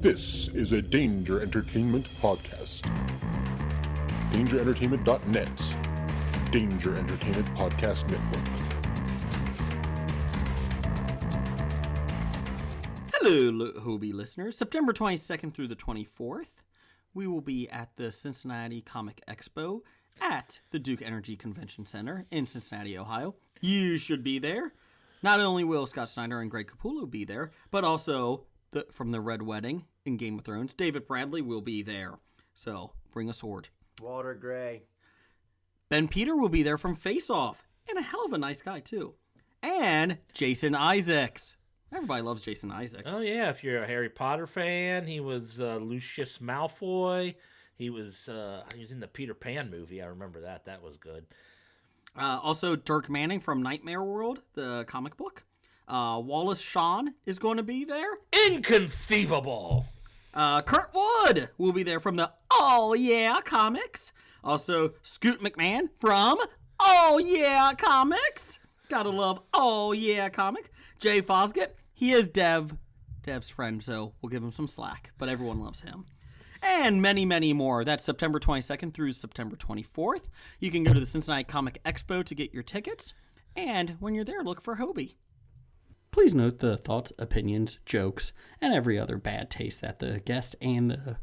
This is a Danger Entertainment podcast. DangerEntertainment.net. Danger Entertainment Podcast Network. Hello, HOBI listeners. September 22nd through the 24th, we will be at the Cincinnati Comic Expo at the Duke Energy Convention Center in Cincinnati, Ohio. You should be there. Not only will Scott Snyder and Greg Capullo be there, but also from the Red Wedding in Game of Thrones, David Bradley will be there. So bring a sword. Walter Gray. Ben Peter will be there from Face Off, and a hell of a nice guy too. And Jason Isaacs. Everybody loves Jason Isaacs. Oh, yeah. If you're a Harry Potter fan, he was Lucius Malfoy. He was in the Peter Pan movie. I remember that. That was good. Also, Dirk Manning from Nightmare World, the comic book. Wallace Shawn is going to be there. Inconceivable. Kurt Wood will be there from the Oh Yeah comics. Also, Scoot McMahon from Oh Yeah comics. Gotta love Oh Yeah comic. Jay Fosgett. He is Dev's friend, so we'll give him some slack, but everyone loves him. And many, many more. That's September 22nd through September 24th. You can go to the Cincinnati Comic Expo to get your tickets. And when you're there, look for HOBI. Please note the thoughts, opinions, jokes, and every other bad taste that the guest and the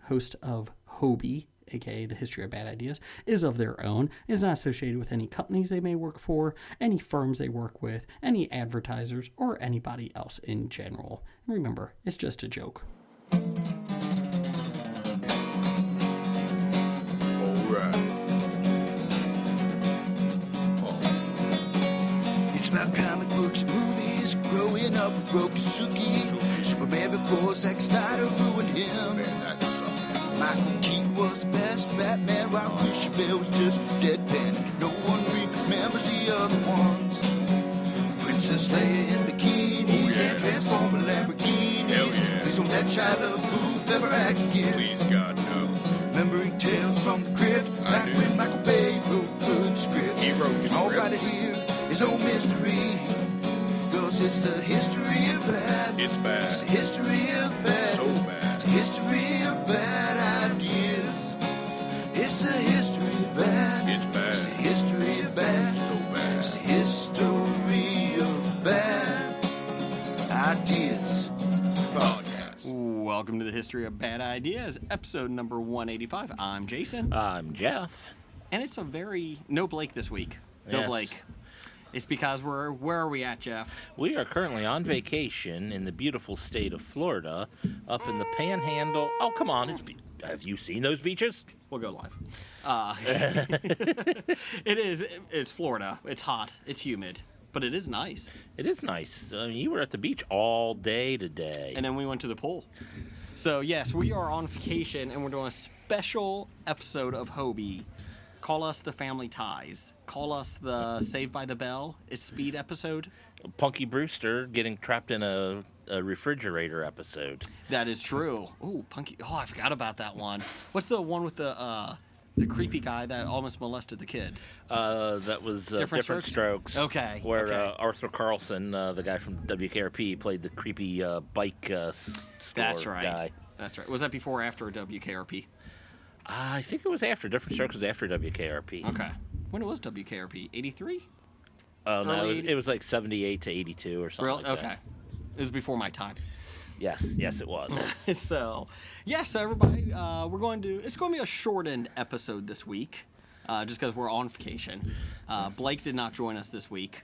host of HOBI, aka the History of Bad Ideas, is of their own, is not associated with any companies they may work for, any firms they work with, any advertisers, or anybody else in general. And remember, it's just a joke. It's about comic books and movies, growing up with Rokusuki. Superman before Zack Snyder ruined him. Michael Keaton was the best Batman, while Christian Bale was just deadpan. No one remembers the other ones. Princess Leia in bikinis and Transformer Lamborghinis. Please don't let Shia LaBeouf ever act again. Please, God, no. Remembering tales from the crypt, back when Michael Bay wrote good scripts. He wrote and all right here is no mystery, 'cause it's the history of bad. It's bad. It's the history of bad. So bad. It's the history of bad ideas. It's the history of bad. It's bad. It's the history of bad. So bad. It's the history of bad ideas. Podcast. Welcome to the History of Bad Ideas, episode number 185. I'm Jason. I'm Jeff. And it's no Blake this week. No Yes. Blake. It's because where are we at, Jeff? We are currently on vacation in the beautiful state of Florida, up in the Panhandle. Oh, come on. Have you seen those beaches? We'll go live. It's Florida. It's hot. It's humid. But it is nice. It is nice. You were at the beach all day today. And then we went to the pool. So, yes, we are on vacation, and we're doing a special episode of HOBI. Call us the Family Ties. Call us the Saved by the Bell. It's Speed episode. Punky Brewster getting trapped in a refrigerator episode. That is true. Ooh, Punky. Oh, I forgot about that one. What's the one with the creepy guy that almost molested the kids? That was Different Strokes. Okay. Where okay. Arthur Carlson, the guy from WKRP, played the creepy bike store That's right. guy. That's right. Was that before or after WKRP? I think it was after. Different Strokes was after WKRP. Okay. When was WKRP? 83? Oh, no, it was like 78 to 82 or something like okay. that. It was before my time. Yes, it was. So everybody, it's going to be a shortened episode this week, just because we're on vacation. Blake did not join us this week.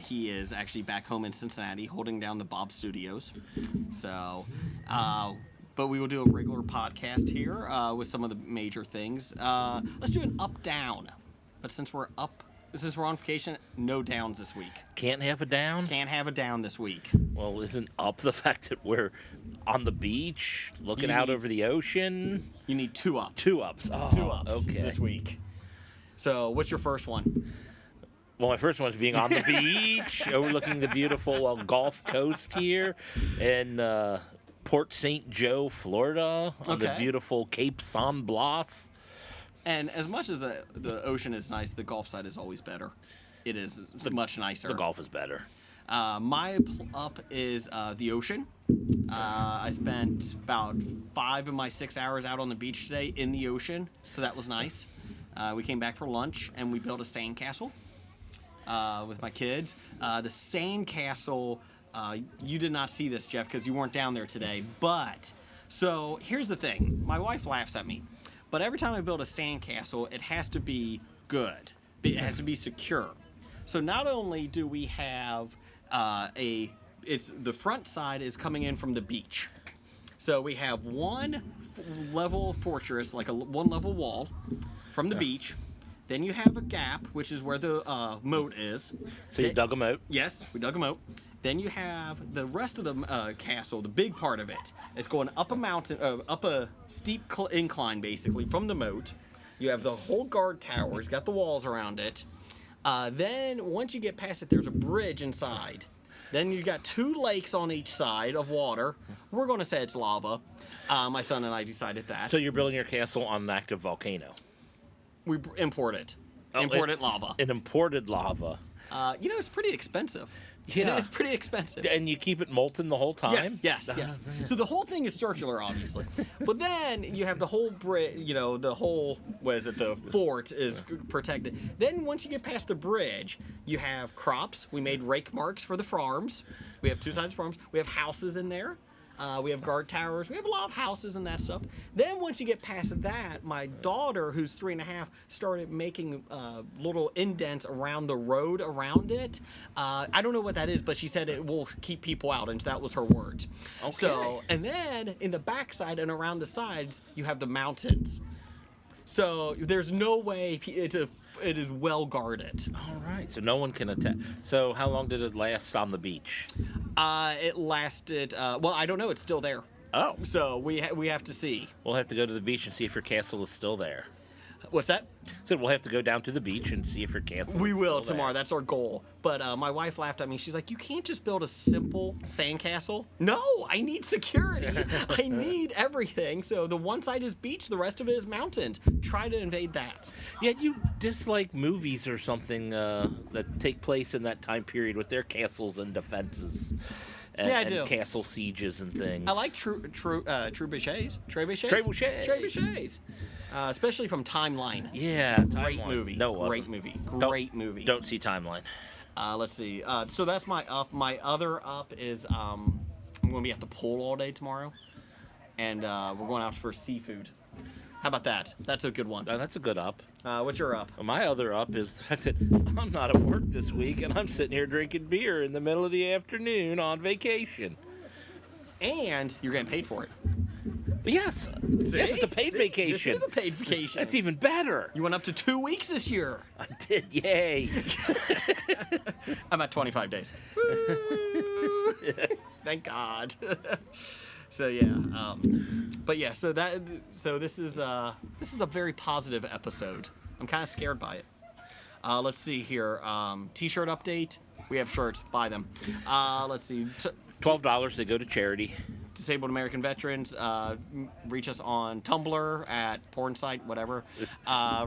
He is actually back home in Cincinnati holding down the Bob Studios. So, but we will do a regular podcast here with some of the major things. Let's do an up-down. But since we're on vacation, no downs this week. Can't have a down? Can't have a down this week. Well, isn't up the fact that we're on the beach, looking out over the ocean? You need two ups. Two ups. Oh, 2 ups okay. this week. So, what's your first one? Well, my first one is being on the beach, overlooking the beautiful Gulf Coast here in Port St. Joe, Florida, on the beautiful Cape San Blas. And as much as the ocean is nice, the Gulf side is always better. It is much nicer. The Gulf is better. My up is the ocean. I spent about 5 of my 6 hours out on the beach today in the ocean, so that was nice. We came back for lunch, and we built a sandcastle with my kids. The sandcastle, you did not see this, Jeff, because you weren't down there today, but, so here's the thing. My wife laughs at me, but every time I build a sandcastle, it has to be good. It has to be secure. So not only do we have the front side is coming in from the beach. So we have one level fortress, like a one level wall from the beach. Then you have a gap, which is where the moat is. So you dug a moat? Yes, we dug a moat. Then you have the rest of the castle, the big part of it. It's going up a mountain, up a steep incline, basically, from the moat. You have the whole guard tower. It's got the walls around it. Then once you get past it, there's a bridge inside. Then you got 2 lakes on each side of water. We're going to say it's lava. My son and I decided that. So you're building your castle on an active volcano? We import it. Imported lava. An imported lava. It's pretty expensive. Yeah. It is pretty expensive. And you keep it molten the whole time? Yes. So the whole thing is circular, obviously. But then you have the whole bridge, the fort is protected. Then once you get past the bridge, you have crops. We made rake marks for the farms. We have 2 sides of farms. We have houses in there. We have guard towers. We have a lot of houses and that stuff. Then once you get past that, my daughter, who's 3.5, started making little indents around the road around it. I don't know what that is, but she said it will keep people out, and that was her words. Okay. So, and then in the backside and around the sides, you have the mountains. So there's no way it is well guarded. All right. So no one can attack. So how long did it last on the beach? It lasted. I don't know. It's still there. Oh. So we have to see. We'll have to go to the beach and see if your castle is still there. What's that? So we'll have to go down to the beach and see if your castle We is will still tomorrow. there. That's our goal. But my wife laughed at me. She's like, "You can't just build a simple sandcastle." No, I need security. I need everything. So the one side is beach, the rest of it is mountains. Try to invade that. Yet you dislike movies or something that take place in that time period with their castles and defenses. And, Yeah, I do. And castle sieges and things. I like trebuchets. Trebuchets. Especially from Timeline. Yeah, Great Timeline. movie. No, it wasn't. Great movie. Great movie. Don't see Timeline. Let's see. So that's my up. My other up is I'm going to be at the pool all day tomorrow, and we're going out for seafood. How about that? That's a good one. That's a good up. What's your up? My other up is the fact that I'm not at work this week, and I'm sitting here drinking beer in the middle of the afternoon on vacation. And you're getting paid for it. Yes. Yes, it's a paid vacation. This is a paid vacation. That's even better. You went up to 2 weeks this year. I did. Yay. I'm at 25 days. Woo! Thank God. So yeah, but yeah, so this is a very positive episode. I'm kind of scared by it. Let's see here. T-shirt update. We have shirts. Buy them. Let's see. $12. They go to charity. Disabled American Veterans. Reach us on Tumblr at porn site, whatever.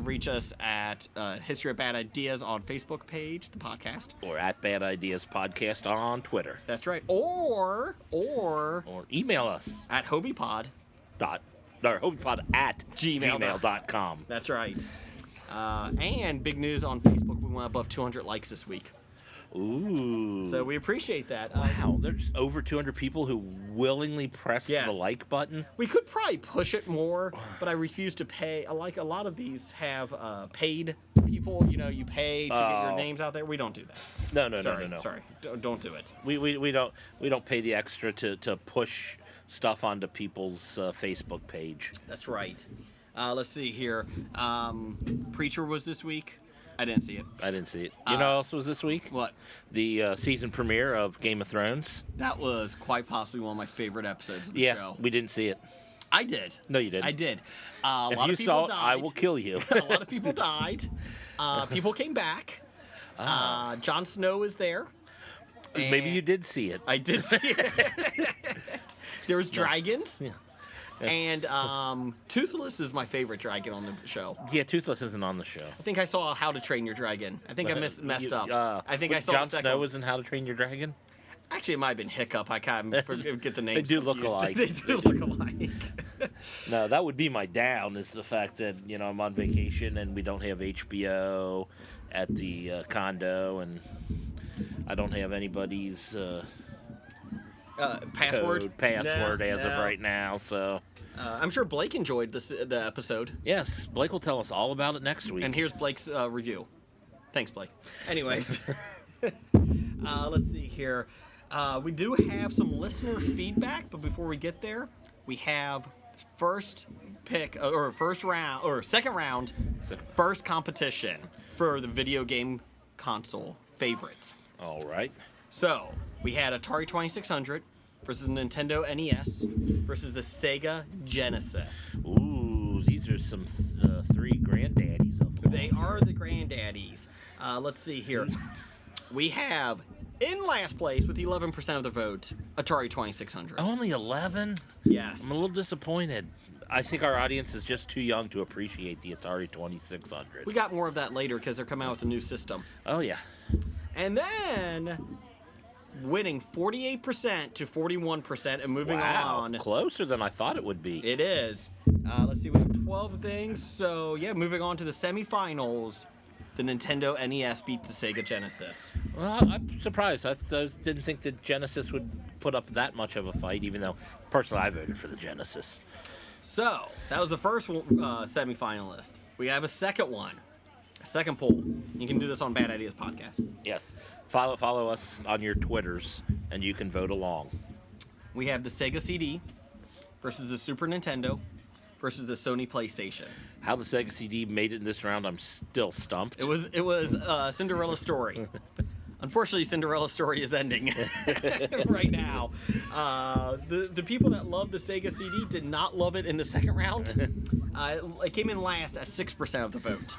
Reach us at History of Bad Ideas on Facebook page, the podcast. Or at Bad Ideas Podcast on Twitter. That's right. Or email us. at HOBIPod. HOBIPod at Gmail. gmail.com. That's right. And big news on Facebook. We went above 200 likes this week. Ooh. So we appreciate that. Wow, there's over 200 people who willingly pressed Yes. the like button. We could probably push it more, but I refuse to pay. Like a lot of these have paid people. You pay to get your names out there. We don't do that. No. Sorry, don't do it. We don't pay the extra to push stuff onto people's Facebook page. That's right. Let's see here. Preacher was this week. I didn't see it. I didn't see it. You know what else was this week? What? The season premiere of Game of Thrones. That was quite possibly one of my favorite episodes of the Yeah, show. we didn't see it. I did. No, you didn't. I did. If A lot you of people saw it, died. I will kill you. A lot of people died. People came back. Jon Snow is there. Maybe you did see it. I did see it. There was dragons. Yeah. And Toothless is my favorite dragon on the show. Yeah, Toothless isn't on the show. I think I saw How to Train Your Dragon. I think I messed up. I think I saw Jon the second Snow one. was in How to Train Your Dragon? Actually, it might have been Hiccup. I can't get the names They do look confused. alike. They do look alike. No, that would be my down, is the fact that, I'm on vacation and we don't have HBO at the condo, and I don't have anybody's Password? password as of No. right now, so... I'm sure Blake enjoyed the episode. Yes, Blake will tell us all about it next week. And here's Blake's review. Thanks, Blake. Anyways, let's see here. We do have some listener feedback, but before we get there, we have second round, first competition for the video game console favorites. All right. So we had Atari 2600 versus Nintendo NES versus the Sega Genesis. Ooh, these are some three granddaddies of them. They are the granddaddies. Let's see here. We have, in last place with 11% of the vote, Atari 2600. Only 11? Yes. I'm a little disappointed. I think our audience is just too young to appreciate the Atari 2600. We got more of that later because they're coming out with a new system. Oh, yeah. And then, winning 48% to 41% and moving on. Closer than I thought it would be. It is. Let's see, we have 12 things. So, yeah, moving on to the semifinals. The Nintendo NES beat the Sega Genesis. Well, I'm surprised. I didn't think the Genesis would put up that much of a fight, even though, personally, I voted for the Genesis. So, that was the first semifinalist. We have a second one. A second poll. You can do this on Bad Ideas Podcast. Yes. Follow us on your Twitters, and you can vote along. We have the Sega CD versus the Super Nintendo versus the Sony PlayStation. How the Sega CD made it in this round, I'm still stumped. It was Cinderella's story. Unfortunately, Cinderella's story is ending right now. The people that loved the Sega CD did not love it in the second round. It came in last at 6% of the vote.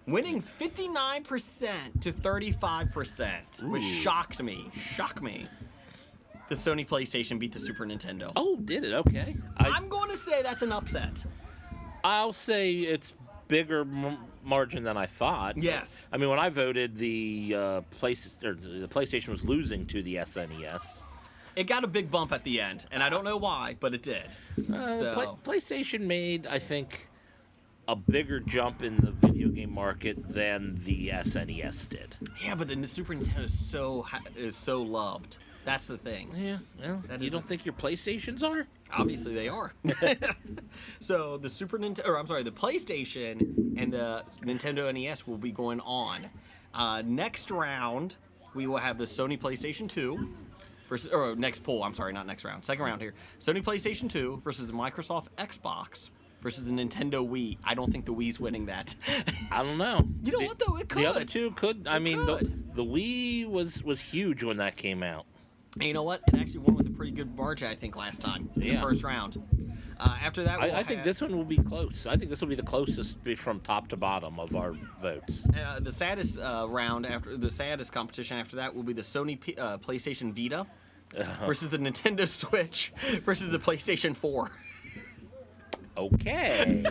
Winning 59% to 35%, which shocked me. The Sony PlayStation beat the Super Nintendo. Oh, did it? Okay. I'm going to say that's an upset. I'll say it's bigger margin than I thought. Yes. I mean, when I voted, the PlayStation was losing to the SNES. It got a big bump at the end, and I don't know why, but it did. PlayStation made, I think, a bigger jump in the video game market than the SNES did. Yeah, but then the Super Nintendo is so loved. That's the thing. Yeah, well, you don't think your PlayStations are? Obviously, they are. So the the PlayStation and the Nintendo NES will be going on. Next round, we will have the Sony PlayStation 2 versus, or next poll. I'm sorry, not next round. Second round here. Sony PlayStation 2 versus the Microsoft Xbox versus the Nintendo Wii. I don't think the Wii's winning that. I don't know. You know what though? It could. The other two could. I mean, could. The Wii was huge when that came out. And you know what? It actually won with a pretty good margin, I think, last time in the first round. After that, I think this one will be close. I think this will be the closest from top to bottom of our votes. The saddest competition after that will be the Sony PlayStation Vita versus the Nintendo Switch versus the PlayStation 4. Okay.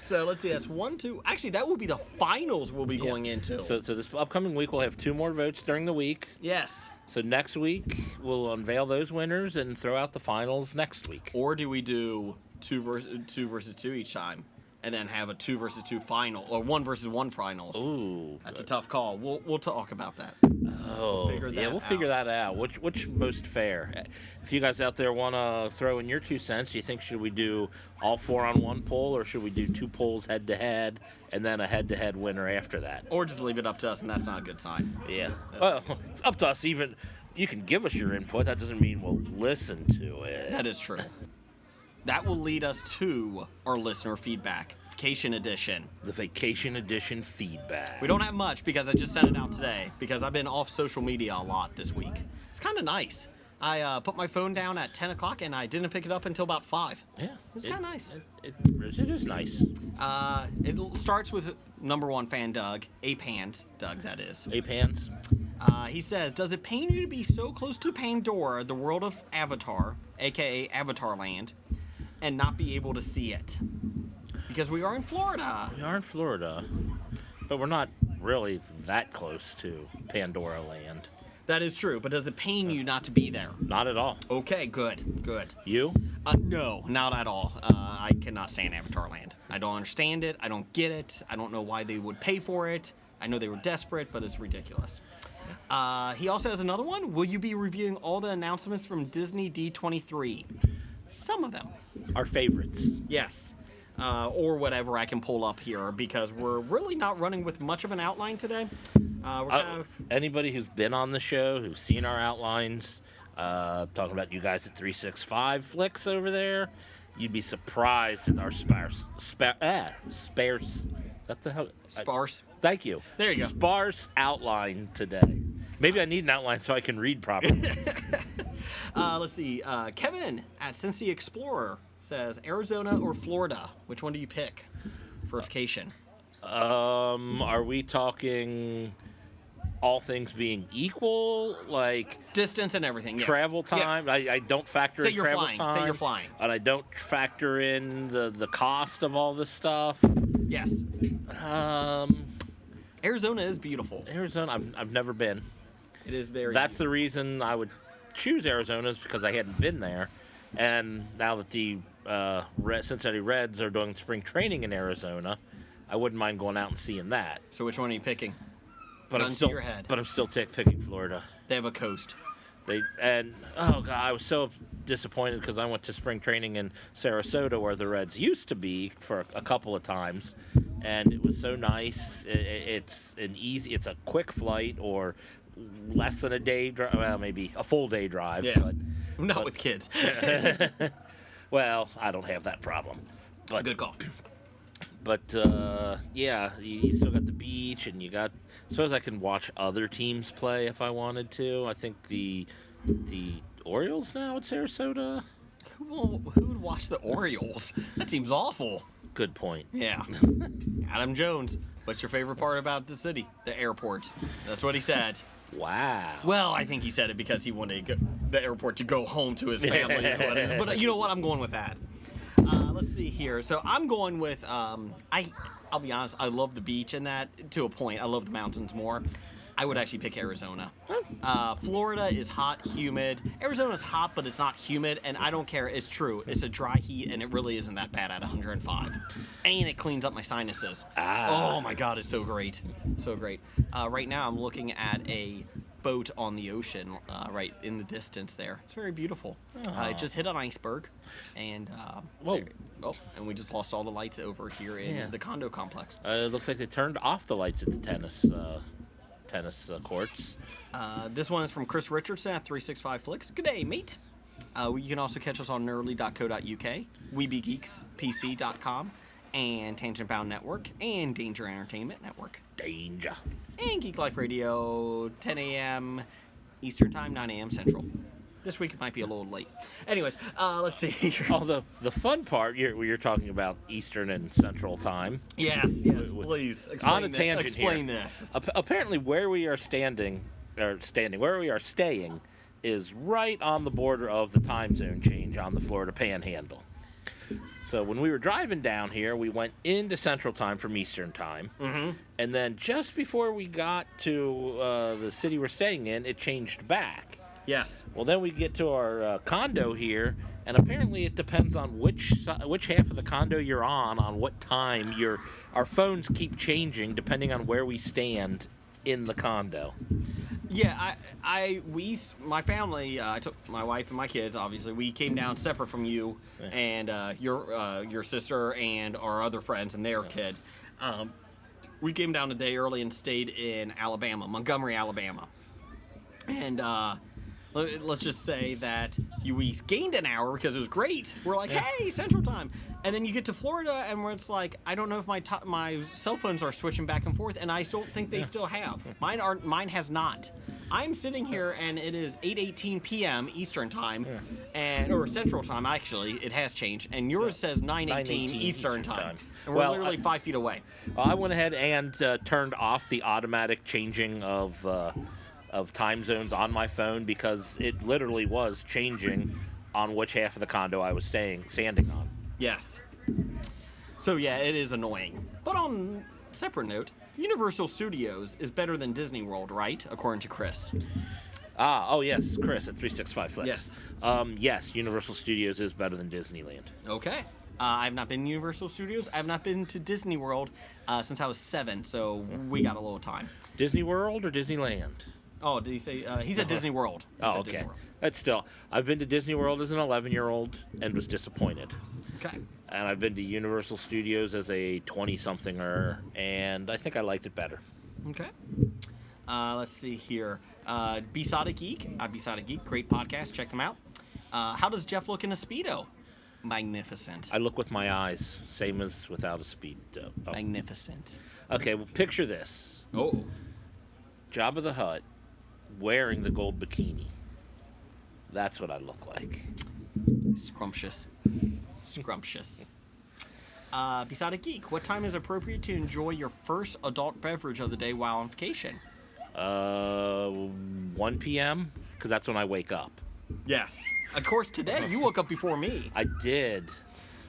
So let's see, that's 1, 2. Actually, that will be the finals we'll be going into. So this upcoming week we'll have 2 more votes during the week. Yes. So next week we'll unveil those winners and throw out the finals next week. Or do we do 2 versus 2 each time, and then have a 2 versus 2 final, or 1 versus 1 finals? Ooh, that's a tough call. We'll talk about that. We'll figure that out. Which most fair? If you guys out there want to throw in your 2 cents, do you think should we do all 4 on one poll, or should we do 2 polls head to head and then a head to head winner after that? Or just leave it up to us, and that's not a good sign. Yeah. Well, it's up to us. Even you can give us your input. That doesn't mean we'll listen to it. That is true. That will lead us to our listener feedback. Vacation edition. The vacation edition feedback. We don't have much because I just sent it out today because I've been off social media a lot this week. It's kind of nice. I put my phone down at 10 o'clock and I didn't pick it up until about 5. Yeah. It's kind of nice. It is nice. It starts with number 1 fan Doug. Ape Hands Doug, that is. Ape Hands. He says, does it pain you to be so close to Pandora, the world of Avatar, a.k.a. Avatar Land, and not be able to see it? Because we are in Florida. We are in Florida, but we're not really that close to Pandora Land. That is true, but does it pain you not to be there? Not at all. Okay, good. You? No, not at all. I cannot stand Avatar Land. I don't understand it. I don't get it. I don't know why they would pay for it. I know they were desperate, but it's ridiculous. He also has another one. Will you be reviewing all the announcements from Disney D23? Some of them. Our favorites. Yes. Or whatever I can pull up here, because we're really not running with much of an outline today. We're kind of... Anybody who's been on the show, who's seen our outlines, talking about you guys at 365 Flicks over there, you'd be surprised at our sparse. Is that the hell? Sparse. Thank you. There you go. Sparse outline today. Maybe I need an outline so I can read properly. Let's see. Kevin at Cincy Explorer says, Arizona or Florida? Which one do you pick for vacation? Are we talking all things being equal, like distance and everything? Yeah. Travel time? Yeah. I don't factor in travel time. Say you're flying. And I don't factor in the cost of all this stuff. Yes. Arizona is beautiful. Arizona, I've never been. It is very. That's the reason I would choose Arizona, is because I hadn't been there, and now that the Cincinnati Reds are doing spring training in Arizona, I wouldn't mind going out and seeing that. So which one are you picking? But Gun to your head. But I'm still picking Florida. They have a coast. Oh god, I was so disappointed because I went to spring training in Sarasota, where the Reds used to be, for a couple of times, and it was so nice. It's a quick flight, or less than a day drive. Well, maybe a full day drive. Yeah, but not with kids. Well, I don't have that problem. But, good call. But yeah, you still got the beach, and you got. I suppose I can watch other teams play if I wanted to. I think the Orioles now at Sarasota. Who would watch the Orioles? That seems awful. Good point. Yeah. Adam Jones. What's your favorite part about the city? The airport. That's what he said. Wow. Well, I think he said it because he wanted the airport to go home to his family. Is what it is. But you know what? I'm going with that. Let's see here. So I'm going with, I'll be honest, I love the beach and that to a point. I love the mountains more. I would actually pick Arizona. Florida is hot, humid. Arizona's hot, but it's not humid, and I don't care. It's true. It's a dry heat, and it really isn't that bad at 105. And it cleans up my sinuses. Oh, my God, it's so great. So great. Right now, I'm looking at a boat on the ocean right in the distance there. It's very beautiful. It just hit an iceberg, and and we just lost all the lights over here in the condo complex. It looks like they turned off the lights at the tennis courts. This one is from Chris Richardson at 365 Flicks. Good day, mate. You can also catch us on nerdly.co.uk, WeBeGeeksPC.com, and Tangent Bound Network, and Danger Entertainment Network. Danger. And Geek Life Radio, 10 a.m. Eastern Time, 9 a.m. Central. This week it might be a little late. Anyways, let's see here. Oh, the fun part, you're talking about Eastern and Central Time. Yes, please. Explain on a tangent explain here. This. Apparently, where we are staying, is right on the border of the time zone change on the Florida Panhandle. So when we were driving down here, we went into Central Time from Eastern Time. Mm-hmm. And then just before we got to the city we're staying in, it changed back. Yes. Well, then we get to our condo here, and apparently it depends on which half of the condo you're on what time our phones keep changing depending on where we stand in the condo. Yeah, my family, I took my wife and my kids, obviously. We came down separate from you and your sister and our other friends and their kid. We came down a day early and stayed in Alabama, Montgomery, Alabama. And let's just say that we gained an hour because it was great. We're like, hey, Central Time. And then you get to Florida, and where it's like, I don't know if my cell phones are switching back and forth, and I don't think they still have. Mine has not. I'm sitting here, and it is 8:18 p.m. Eastern Time, or Central Time, actually. It has changed. And yours says 9:18 Eastern Time. And we're literally 5 feet away. I went ahead and turned off the automatic changing of of time zones on my phone because it literally was changing on which half of the condo I was standing on. Yes. So yeah, it is annoying. But on a separate note, Universal Studios is better than Disney World, right? According to Chris. Oh yes, Chris at 365 Flex. Yes. Yes, Universal Studios is better than Disneyland. Okay. I've not been to Universal Studios. I've not been to Disney World since I was 7, so we got a little time. Disney World or Disneyland? Oh, did he say? He's at Disney World. He Oh, said okay. Disney World. That's still. I've been to Disney World as an 11-year-old and was disappointed. Okay. And I've been to Universal Studios as a 20-somethinger, and I think I liked it better. Okay. Let's see here. Besotted Geek. Besotted Geek. Great podcast. Check them out. How does Jeff look in a Speedo? Magnificent. I look with my eyes, same as without a Speedo. Oh. Magnificent. Okay, well, picture this. Oh. Jabba the Hutt wearing the gold bikini. That's what I look like. Scrumptious. Scrumptious. Besotted Geek. What time is appropriate to enjoy your first adult beverage of the day while on vacation? 1 p.m., because that's when I wake up. Yes. Of course, today you woke up before me. I did.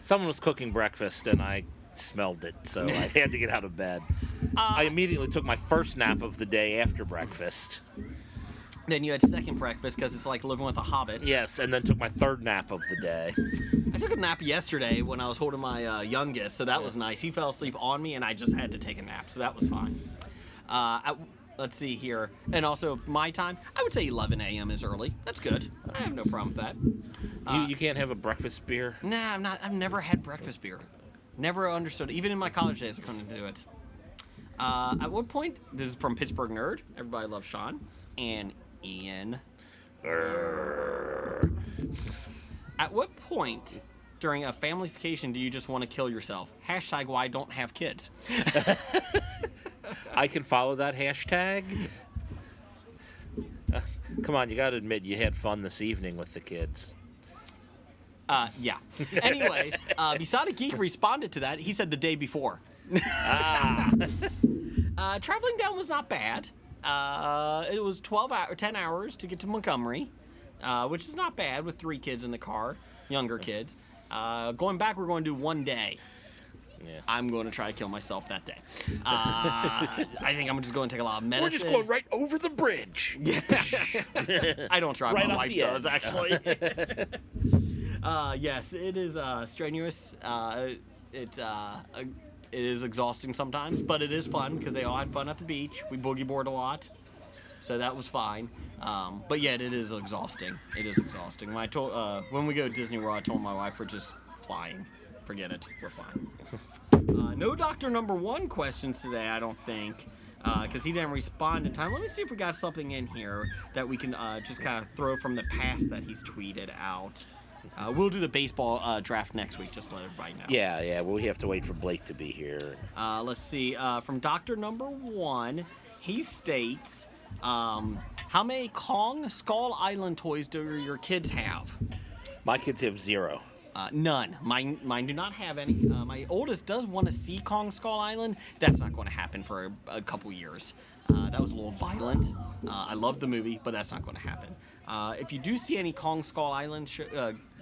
Someone was cooking breakfast, and I smelled it, so I had to get out of bed. I immediately took my first nap of the day after breakfast. Then you had second breakfast because it's like living with a hobbit. Yes, and then took my third nap of the day. I took a nap yesterday when I was holding my youngest, so that was nice. He fell asleep on me, and I just had to take a nap, so that was fine. Let's see here. And also, my time, I would say 11 a.m. is early. That's good. I have no problem with that. You can't have a breakfast beer? Nah, I'm not. I've never had breakfast beer. Never understood. Even in my college days, I couldn't do it. At what point, this is from Pittsburgh Nerd. Everybody loves Sean. And Ian. At what point during a family vacation do you just want to kill yourself? Hashtag why I don't have kids. I can follow that hashtag. Come on, you got to admit you had fun this evening with the kids. Yeah. Anyways, Besotted Geek responded to that. He said the day before. Traveling down was not bad. It was 10 hours to get to Montgomery, which is not bad with 3 kids in the car, younger kids. Going back, we're going to do 1 day. Yeah. I'm going to try to kill myself that day. I think I'm just going to take a lot of medicine. We're just going right over the bridge. I don't drive. Right my off wife the does, edge. actually. Yes, it is strenuous. It is exhausting sometimes, but it is fun because they all had fun at the beach. We boogie board a lot, so that was fine. But yet, it is exhausting. It is exhausting. When we go to Disney World, I told my wife we're just flying. Forget it. We're fine. No Doctor Number 1 questions today, I don't think, because he didn't respond in time. Let me see if we got something in here that we can just kind of throw from the past that he's tweeted out. We'll do the baseball draft next week, just to let everybody know. Yeah, well, we have to wait for Blake to be here. Let's see. From Doctor Number 1, he states, how many Kong Skull Island toys do your kids have? My kids have 0. None. Mine do not have any. My oldest does want to see Kong Skull Island. That's not going to happen for a couple years. That was a little violent. I loved the movie, but that's not going to happen. If you do see any Kong Skull Island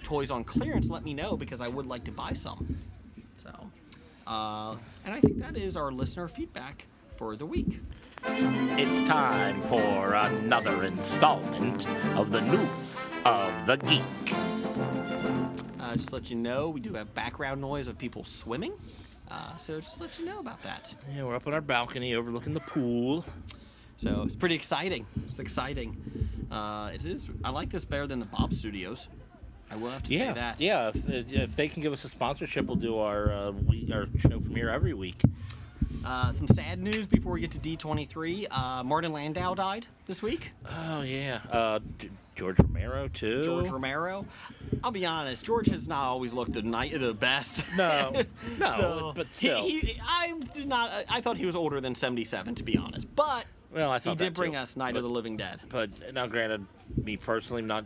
toys on clearance, let me know because I would like to buy some. So, and I think that is our listener feedback for the week. It's time for another installment of the News of the Geek. Just to let you know, we do have background noise of people swimming. So just to let you know about that. Yeah, we're up on our balcony overlooking the pool. So it's pretty exciting. It's exciting. It is. I like this better than the Bob Studios. I will have to say that. Yeah, if they can give us a sponsorship, we'll do our show from here every week. Some sad news before we get to D23. Martin Landau died this week. Oh, yeah. George Romero, too. George Romero. I'll be honest, George has not always looked the best. No, So, but still. I thought he was older than 77, to be honest. But Well, I thought he that did bring too. us Night of the Living Dead. But now, granted, me personally, I'm not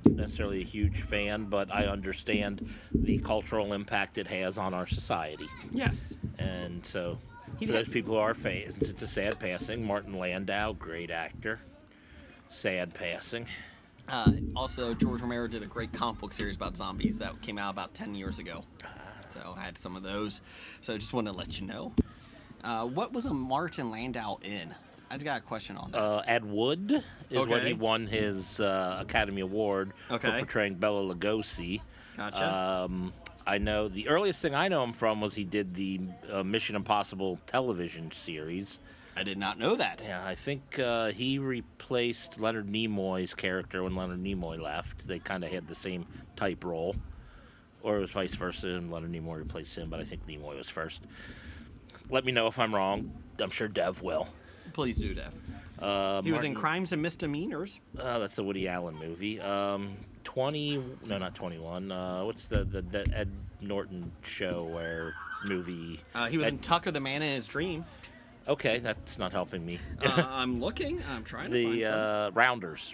necessarily a huge fan, but I understand the cultural impact it has on our society. Yes. And so, He for did. those people who are fans, it's a sad passing. Martin Landau, great actor. sad passing. Also, George Romero did a great comic book series about zombies that came out about 10 years ago. So I had some of those. So I just wanted to let you know. What was a Martin Landau in? I got a question on that. Ed Wood is what Okay. he won his Academy Award for Okay. portraying Bela Lugosi. Gotcha. I know the earliest thing I know him from was he did the Mission Impossible television series. I did not know that. Yeah, I think he replaced Leonard Nimoy's character when Leonard Nimoy left. They kind of had the same type role. Or it was vice versa, and Leonard Nimoy replaced him, but I think Nimoy was first. Let me know if I'm wrong. I'm sure Dev will. Please do, Dev. He was in Crimes and Misdemeanors. That's the Woody Allen movie. 20... No, not 21. What's the Ed Norton show where movie... He was in Tucker, the Man in His Dream. Okay, that's not helping me. I'm looking. I'm trying to find some.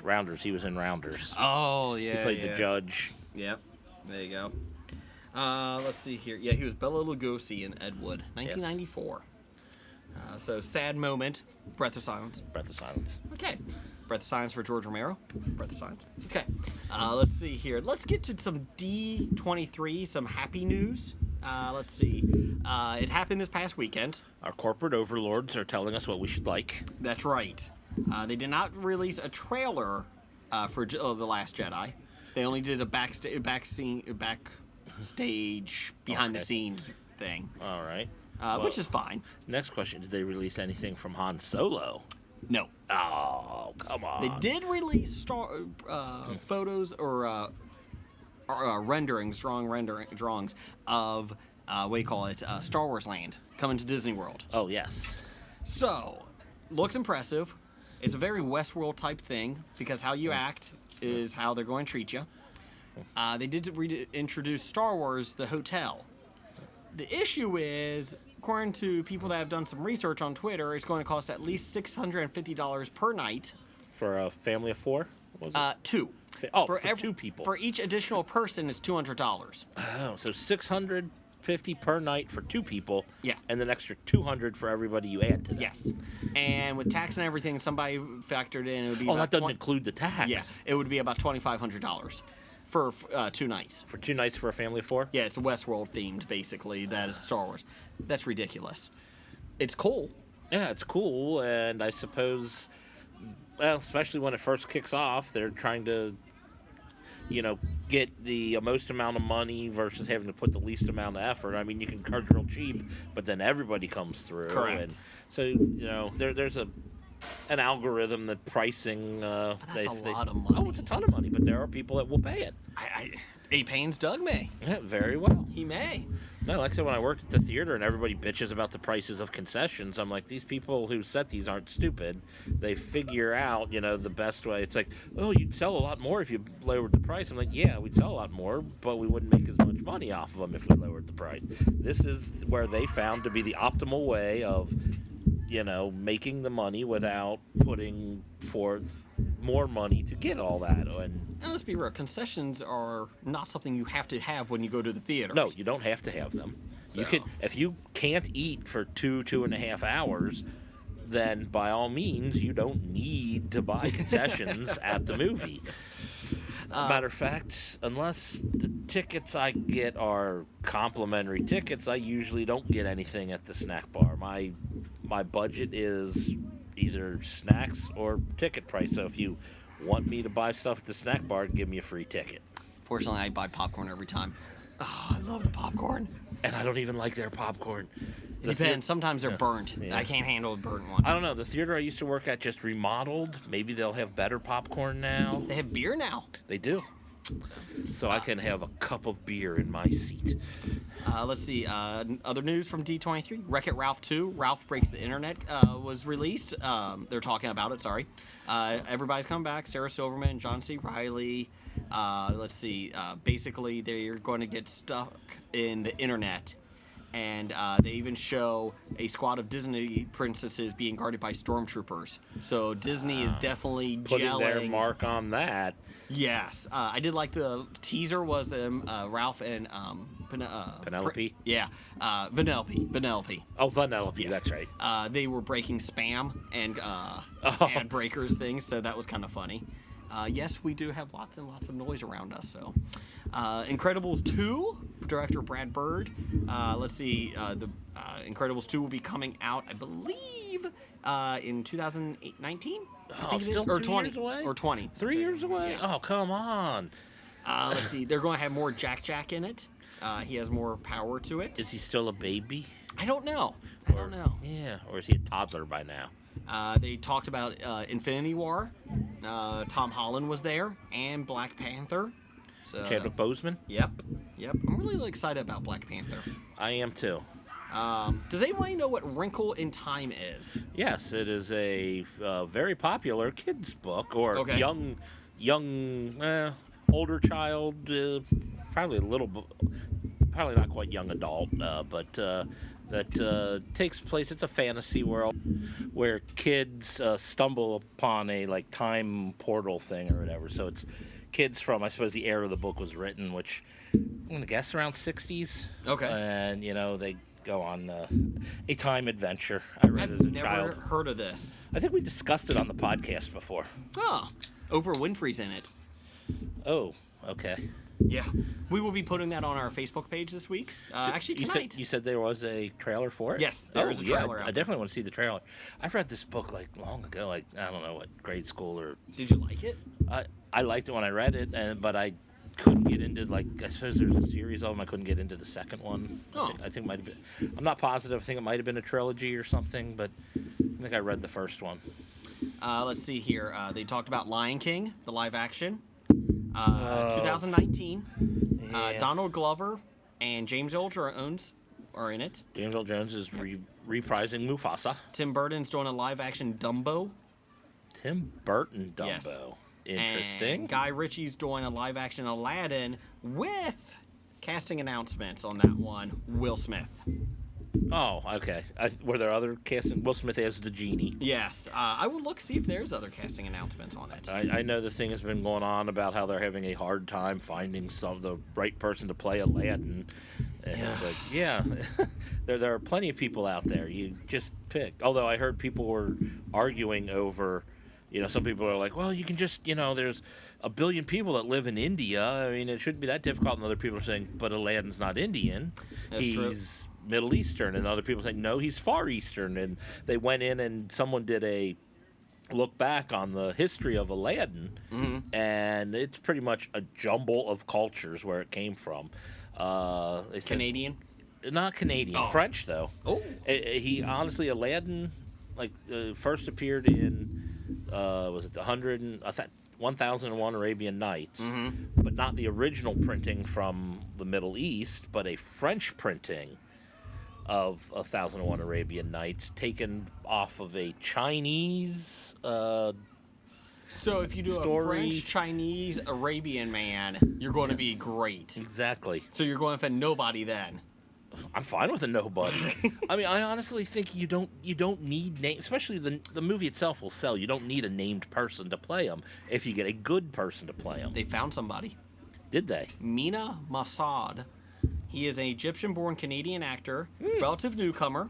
Rounders. He was in Rounders. Oh, yeah. He played the judge. Yep. There you go. Let's see here. Yeah, he was Bela Lugosi in Ed Wood, 1994. So, sad moment. Breath of silence. Breath of Silence. Okay. Breath of silence for George Romero. Breath of silence. Okay. Let's see here. Let's get to some D23, some happy news. Let's see. It happened this past weekend. Our corporate overlords are telling us what we should like. That's right. They did not release a trailer for The Last Jedi. They only did a backstage, behind the scenes thing, All right. which is fine. Next question: did they release anything from Han Solo? No, Oh, come on. they did release photos or renderings, drawings of what do you call it? Star Wars Land coming to Disney World. Oh, yes. So, looks impressive. It's a very Westworld type thing because how you act is how they're going to treat you. They did introduce Star Wars, the hotel. The issue is, according to people that have done some research on Twitter, it's going to cost at least $650 per night. For a family of four? Was it? Two. For two people. For each additional person is $200. Oh, so $650 per night for two people. Yeah. And then extra $200 for everybody you add to that. Yes. And with tax and everything, somebody factored in, it would be Oh, about that doesn't include the tax. Yeah, it would be about $2,500 for 2 nights. For 2 nights for a family of four? Yeah, it's Westworld themed, basically. That is Star Wars. That's ridiculous. It's cool. Yeah, it's cool, and I suppose, well, especially when it first kicks off, they're trying to, get the most amount of money versus having to put the least amount of effort. I mean, you can charge real cheap, but then everybody comes through. Correct. And so, there's an algorithm that pricing. But that's a lot of money. Oh, it's a ton of money, but there are people that will pay it. A-Pain's Doug may. Yeah, very well. He may. No, like I said, when I worked at the theater and everybody bitches about the prices of concessions, I'm like, these people who set these aren't stupid. They figure out, the best way. It's like, oh, you'd sell a lot more if you lowered the price. I'm like, yeah, we'd sell a lot more, but we wouldn't make as much money off of them if we lowered the price. This is where they found to be the optimal way of, making the money without putting forth more money to get all that. And let's be real, concessions are not something you have to have when you go to the theater. no, you don't have to have them. You could, if you can't eat for 2.5 hours, then by all means you don't need to buy concessions at the movie. Matter of fact, unless the tickets I get are complimentary tickets, I usually don't get anything at the snack bar. My budget is either snacks or ticket price. So if you want me to buy stuff at the snack bar, give me a free ticket. Fortunately, I buy popcorn every time. Oh, I love the popcorn. And I don't even like their popcorn. It depends. Sometimes they're burnt. Yeah. I can't handle a burnt one. I don't know. The theater I used to work at just remodeled. Maybe they'll have better popcorn now. They have beer now. They do. So I can have a cup of beer in my seat. Let's see. Other news from D23. Wreck-It Ralph 2, Ralph Breaks the Internet, was released. They're talking about it, sorry. Everybody's coming back. Sarah Silverman, John C. Reilly. Let's see. Basically, they're going to get stuck in the internet. And they even show a squad of Disney princesses being guarded by stormtroopers. So Disney is definitely Putting gelling. their mark on that. Yes, I did like the teaser was them Ralph and Penelope? Vanellope. Oh, Vanellope, Yes. that's right. They were breaking spam and ad breakers things, so that was kind of funny. Yes, we do have lots and lots of noise around us. So, Incredibles 2, director Brad Bird. Let's see, the Incredibles 2 will be coming out, I believe, in 2019. I think it is, Still or 2 20 years away? or 20. 3 years away? Yeah. Oh, come on. Let's see, they're going to have more Jack in it. He has more power to it. Is he still a baby? I don't know. I don't know. Yeah, or is he a toddler by now? They talked about Infinity War. Tom Holland was there, and Black Panther. So, Chadwick Boseman? Yep. I'm really excited about Black Panther. I am too. Does anybody know what Wrinkle in Time is? Yes, it is a very popular kids book, or Okay. young, older child, probably probably not quite young adult, but that takes place. It's a fantasy world where kids stumble upon a time portal thing or whatever. So it's kids from, I suppose, the era the book was written, which I'm gonna guess around 60s. Okay. And they go on a time adventure. I read it as a Never child. heard of this. I think we discussed it on the podcast before. Oh, Oprah Winfrey's in it. Oh, okay. Yeah. We will be putting that on our Facebook page this week. Actually, tonight. You said there was a trailer for it? Yes, there is a trailer out I definitely want to see the trailer. I read this book long ago, I don't know what grade school or. Did you like it? I liked it when I read it, but I couldn't get into I suppose there's a series of them. I couldn't get into the second one. Oh. I think it might have been. I'm not positive. I think it might have been a trilogy or something, but I think I read the first one. Let's see here. They talked about Lion King, the live action. 2019. Yeah. Donald Glover and James Earl Jones are in it. James Earl Jones is reprising Mufasa. Tim Burton's doing a live action Dumbo. Tim Burton Dumbo. Yes. Interesting. And Guy Ritchie's doing a live action Aladdin with casting announcements on that one. Will Smith. Oh, okay. Were there other casting? Will Smith as the genie. Yes. I will see if there's other casting announcements on it. I know the thing has been going on about how they're having a hard time finding the right person to play Aladdin. And it's like, yeah, there are plenty of people out there. You just pick. Although I heard people were arguing over, some people are like, well, you can just, there's a billion people that live in India. I mean, it shouldn't be that difficult. And other people are saying, but Aladdin's not Indian. That's true. He's Middle Eastern. And other people saying, no, he's Far Eastern. And they went in and someone did a look back on the history of Aladdin. Mm-hmm. And it's pretty much a jumble of cultures where it came from. They said, Canadian? Not Canadian. Oh. French, though. Oh. He honestly, Aladdin, first appeared in, was it the 1001 Arabian Nights, Mm-hmm. but not the original printing from the Middle East, but a French printing of 1001 Arabian Nights taken off of a Chinese So if you do story. a French, Chinese, Arabian man, you're going to be great. Exactly. So you're going to offend nobody then. I'm fine with a nobody. I mean, I honestly think you don't need names, especially the movie itself will sell. You don't need a named person to play them if you get a good person to play them. They found somebody. Did they? Mina Massoud. He is an Egyptian-born Canadian actor, relative newcomer.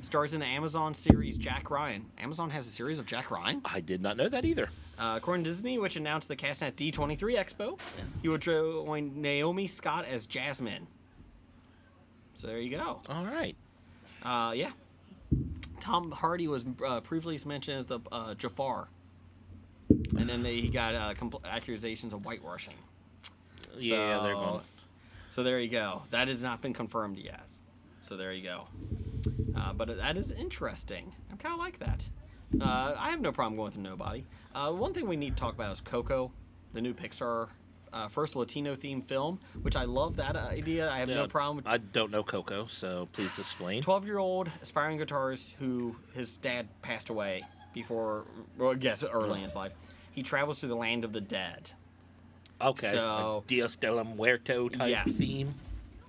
Stars in the Amazon series Jack Ryan. Amazon has a series of Jack Ryan. I did not know that either. According to Disney, which announced the cast at D23 Expo, he would join Naomi Scott as Jasmine. So there you go. All right. Yeah. Tom Hardy was previously mentioned as the Jafar. And then he got accusations of whitewashing. Yeah, they're going. So there you go. That has not been confirmed yet. So there you go. But that is interesting. I kind of like that. I have no problem going with nobody. One thing we need to talk about is Coco, the new Pixar first Latino-themed film, which I love that idea. I have no problem with. I don't know Coco, so please explain. 12-year-old aspiring guitarist who his dad passed away early in his life. He travels to the land of the dead. Okay. So, a Dios de la Muerto type theme.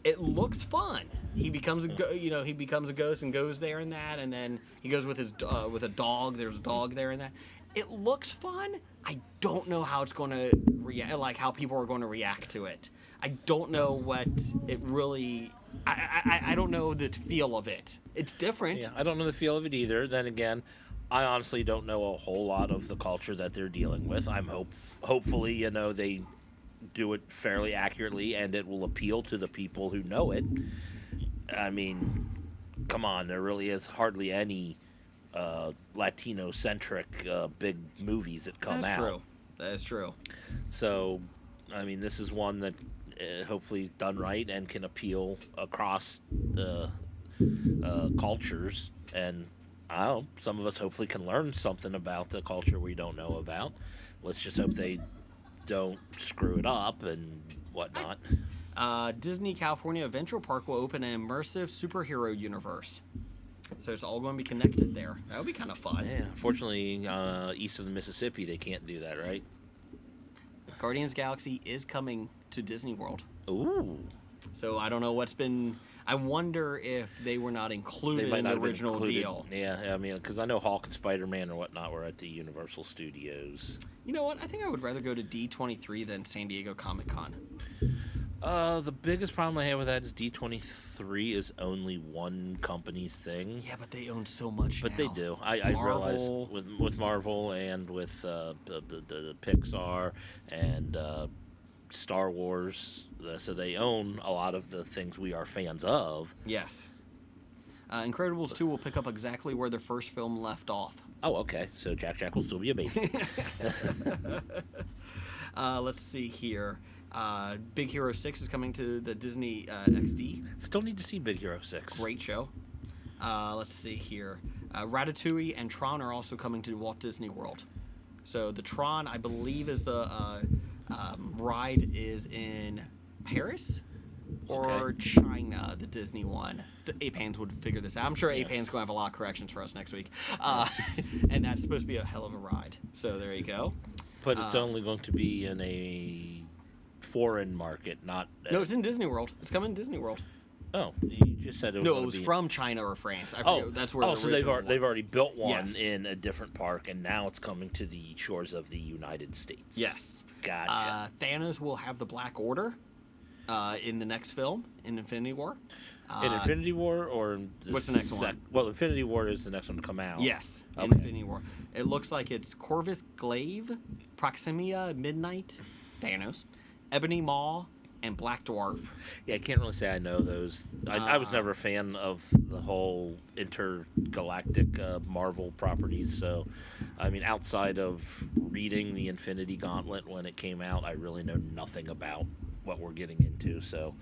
It looks fun. He becomes he becomes a ghost and goes there and that, and then he goes with his with a dog. There's a dog there and that. It looks fun. I don't know how it's going to how people are going to react to it. I don't know what it really. I don't know the feel of it. It's different. Yeah, I don't know the feel of it either. Then again, I honestly don't know a whole lot of the culture that they're dealing with. Hopefully, they do it fairly accurately and it will appeal to the people who know it. I mean, come on, there really is hardly any Latino-centric big movies that come out. That's true. That is true. So, I mean, this is one that hopefully done right and can appeal across cultures. And I don't know, some of us hopefully can learn something about the culture we don't know about. Let's just hope they don't screw it up and whatnot. Disney California Adventure Park will open an immersive superhero universe. So it's all going to be connected there. That would be kind of fun. Yeah, unfortunately, east of the Mississippi, they can't do that, right? Guardians Galaxy is coming to Disney World. Ooh. So I don't know what's been... I wonder if they were not included in the original deal. Yeah, I mean, because I know Hulk and Spider-Man and whatnot were at the Universal Studios. You know what? I think I would rather go to D23 than San Diego Comic-Con. The biggest problem I have with that is D23 is only one company's thing. Yeah, but they own so much But now. they do. I realize with Marvel and with the Pixar and Star Wars, so they own a lot of the things we are fans of. Yes. Incredibles 2 will pick up exactly where their first film left off. Oh, okay. So Jack will still be a baby. Let's see here. Big Hero 6 is coming to the Disney XD. Still need to see Big Hero 6. Great show. Let's see here. Ratatouille and Tron are also coming to Walt Disney World. So the Tron, I believe, is the ride is in Paris or China, the Disney one. Ape Hands would figure this out. I'm sure Ape Hands going to have a lot of corrections for us next week. And that's supposed to be a hell of a ride. So there you go. But it's only going to be in a foreign market, not... No, it's in Disney World. It's coming in Disney World. Oh, you just said it was No, it was from China or France. I forget. That's where the so original they've already built one Yes. in a different park, and now it's coming to the shores of the United States. Yes. Gotcha. Thanos will have the Black Order in the next film, in Infinity War. In Infinity War, or... What's the next one? Well, Infinity War is the next one to come out. Yes, in Okay. Infinity War. It looks like it's Corvus Glaive, Proximia Midnight, Thanos, Ebony Maw, and Black Dwarf. Yeah, I can't really say I know those. I was never a fan of the whole intergalactic Marvel properties, so, I mean, outside of reading the Infinity Gauntlet when it came out, I really know nothing about what we're getting into, so...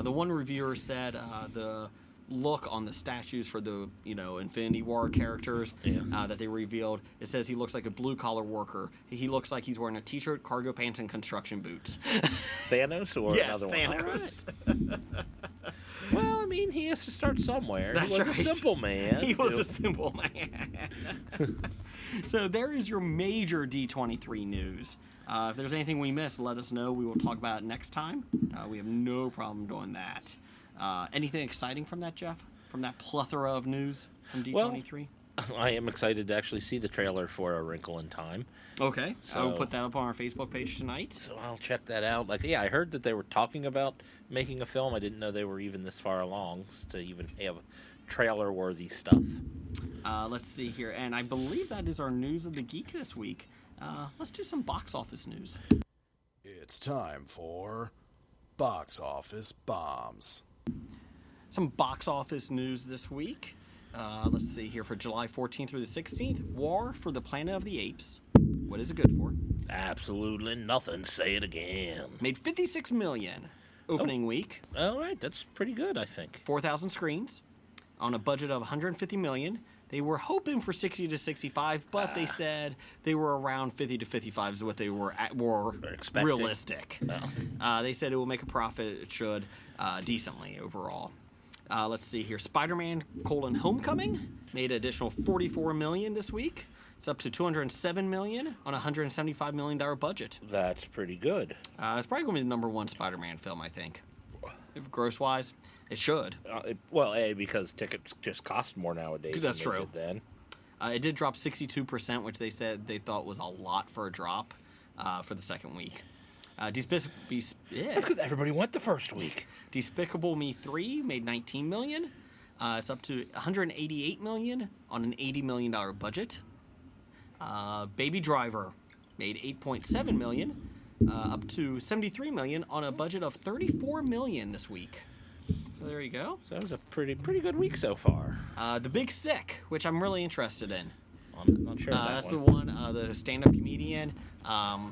The one reviewer said the look on the statues for the Infinity War characters that they revealed, it says he looks like a blue collar worker. He looks like he's wearing a t-shirt, cargo pants, and construction boots. Thanos or Yes, another Thanos. one? All right. Well, I mean, he has to start somewhere. That's he was right. a simple man. He was a simple man. So there is your major D23 news. If there's anything we missed, let us know. We will talk about it next time. We have no problem doing that. Anything exciting from that, Jeff? From that plethora of news from D23? Well, I am excited to actually see the trailer for A Wrinkle in Time. Okay, so So- we'll put that up on our Facebook page tonight. So I'll check that out. I heard that they were talking about making a film. I didn't know they were even this far along to even have trailer-worthy stuff. Let's see here. And I believe that is our news of the geek this week. Let's do some box office news. It's time for Box Office Bombs. Some box office news this week. Let's see here for July 14th through the 16th. War for the Planet of the Apes. What is it good for? Absolutely nothing. Say it again. Made $56 million opening week. All right, that's pretty good, I think. 4,000 screens on a budget of $150 million. They were hoping for 60 to 65, but they said they were around 50 to 55 is what they were expecting. realistic. They said it will make a profit. It should decently overall. Let's see here. Spider-Man: Homecoming made an additional $44 million this week. It's up to $207 million on a $175 million budget. That's pretty good. It's probably going to be the number one Spider-Man film, I think. Gross-wise, it should. Because tickets just cost more nowadays. That's than they true. did then. It did drop 62%, which they said they thought was a lot for a drop for the second week. That's because everybody went the first week. Despicable Me 3 made $19 million. It's up to $188 million on an $80 million budget. Baby Driver made $8.7 million, up to $73 million on a budget of $34 million this week. So there you go. So that was a pretty good week so far. The Big Sick, which I'm really interested in. I'm not sure of that That's one. the one, the stand-up comedian.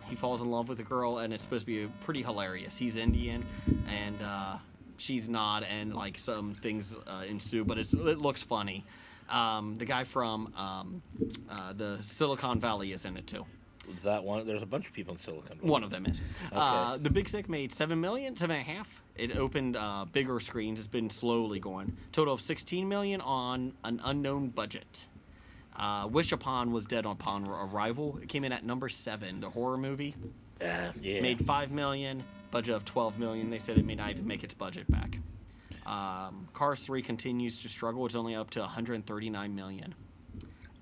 He falls in love with a girl, and it's supposed to be pretty hilarious. He's Indian, and she's not, and like some things ensue, but it looks funny. The guy from the Silicon Valley is in it too. That one. There's a bunch of people in Silicon Valley. One of them is. Okay. The Big Sick made $7 million, $7.5. It opened bigger screens. It's been slowly going. Total of $16 million on an unknown budget. Wish Upon was dead upon arrival. It came in at number 7, the horror movie. Yeah. Made $5 million, budget of $12 million. They said it may not even make its budget back. Cars 3 continues to struggle. It's only up to $139 million.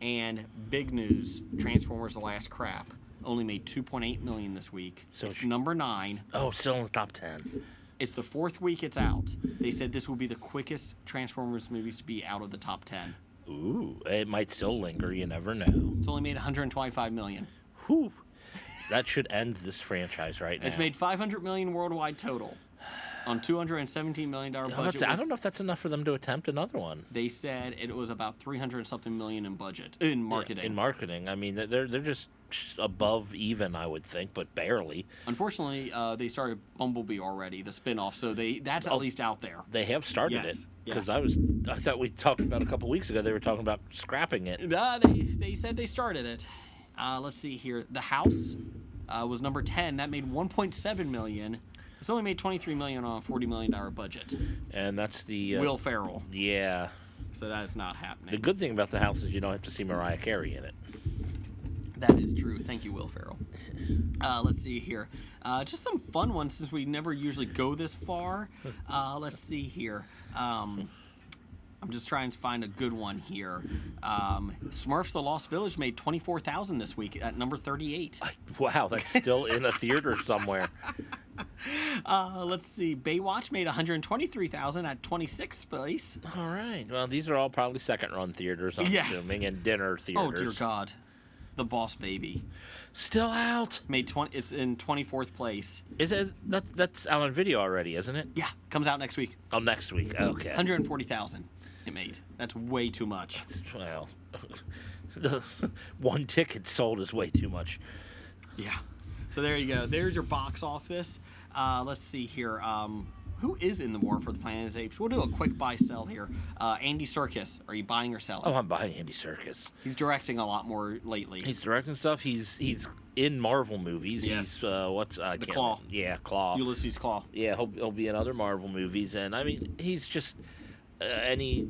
And big news, Transformers: The Last Crap only made $2.8 million this week. So it's number 9. Oh, still in the top 10. It's the 4th week it's out. They said this will be the quickest Transformers movies to be out of the top 10. Ooh, it might still linger. You never know. It's only made $125 million. Whew. That should end this franchise right now. It's made $500 million worldwide total on $217 million budget. I don't know if that's enough for them to attempt another one. They said it was about $300-something million in budget in marketing. In marketing, I mean, they're just above even, I would think, but barely. Unfortunately, they started Bumblebee already, the spin-off, so that's at least out there. They have started Yes, it because yes. I thought we talked about a couple weeks ago. They were talking about scrapping it. They said they started it. Let's see here. The House was number 10. That made $1.7 million. It's only made $23 million on a $40 million budget. And that's the Will Ferrell. Yeah. So that is not happening. The good thing about the house is you don't have to see Mariah Carey in it. That is true. Thank you, Will Ferrell. Let's see here. Just some fun ones since we never usually go this far. Let's see here. I'm just trying to find a good one here. Smurfs: The Lost Village made $24,000 this week at number 38. Wow, that's still in a theater somewhere. Let's see. Baywatch made $123,000 at 26th place. All right. Well, these are all probably second-run theaters, I'm assuming, and dinner theaters. Oh dear God, The Boss Baby Still out. made It's in 24th place. Is it? That's out on video already, isn't it? Yeah, comes out next week. Oh, next week. Okay. 140,000 it made. That's way too much. Well, the one ticket sold is way too much. Yeah. So there you go. There's your box office. Let's see here. Who is in the war for the Planet of the Apes? We'll do a quick buy-sell here. Andy Serkis. Are you buying or selling? Oh, I'm buying Andy Serkis. He's directing a lot more lately. He's directing stuff. He's in Marvel movies. Yes. He's I can't Claw. remember. Yeah, Claw. Ulysses Claw. Yeah, he'll be in other Marvel movies, and I mean, he's just any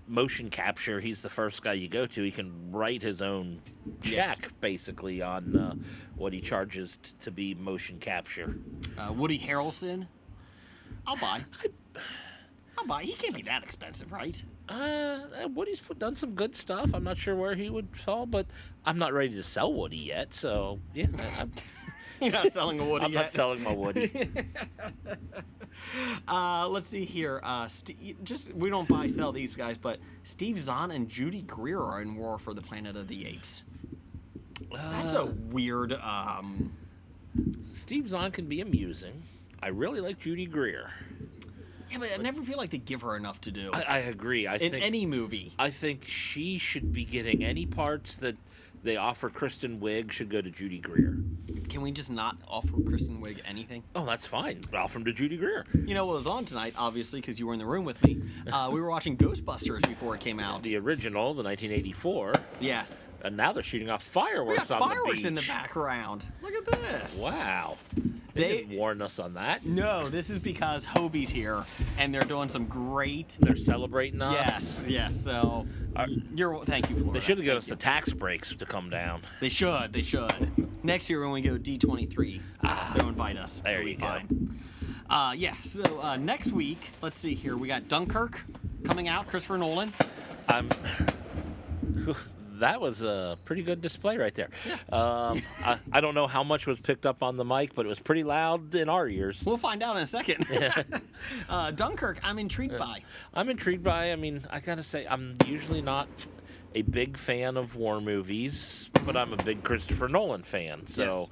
motion capture. He's the first guy you go to. He can write his own check, basically, on what he charges to be motion capture. Woody Harrelson. I'll buy. He can't be that expensive, right? Woody's done some good stuff. I'm not sure where he would fall, but I'm not ready to sell Woody yet. So yeah, You're not selling a Woody I'm yet. not selling my Woody. Let's see here. We don't buy sell these guys, but Steve Zahn and Judy Greer are in war for the Planet of the Apes. That's a weird. Steve Zahn can be amusing. I really like Judy Greer. Yeah, but I never feel like they give her enough to do. I agree. I think any movie. I think she should be getting any parts that they offer Kristen Wiig should go to Judy Greer. Can we just not offer Kristen Wiig anything? Oh, that's fine. Offer them to Judy Greer. You know what was on tonight, obviously, because you were in the room with me. We were watching Ghostbusters before it came out. The original, the 1984. Yes. And now they're shooting off We fireworks got on fireworks the beach. in the background. Look at this. Wow. They didn't warn us on that. No, this is because HOBI's here, and they're doing some great... They're celebrating us. Yes. So, thank you, Florida. They should have given us the tax breaks to come down. They should. Next year when we go D23, they'll invite us. There It'll be you go. fine. So next week, let's see here. We got Dunkirk coming out, Christopher Nolan. that was a pretty good display right there. I don't know how much was picked up on the mic, but it was pretty loud in our ears. We'll find out in a second. Dunkirk, I'm intrigued by. I'm intrigued by. I mean, I gotta say, I'm usually not a big fan of war movies, but I'm a big Christopher Nolan fan. So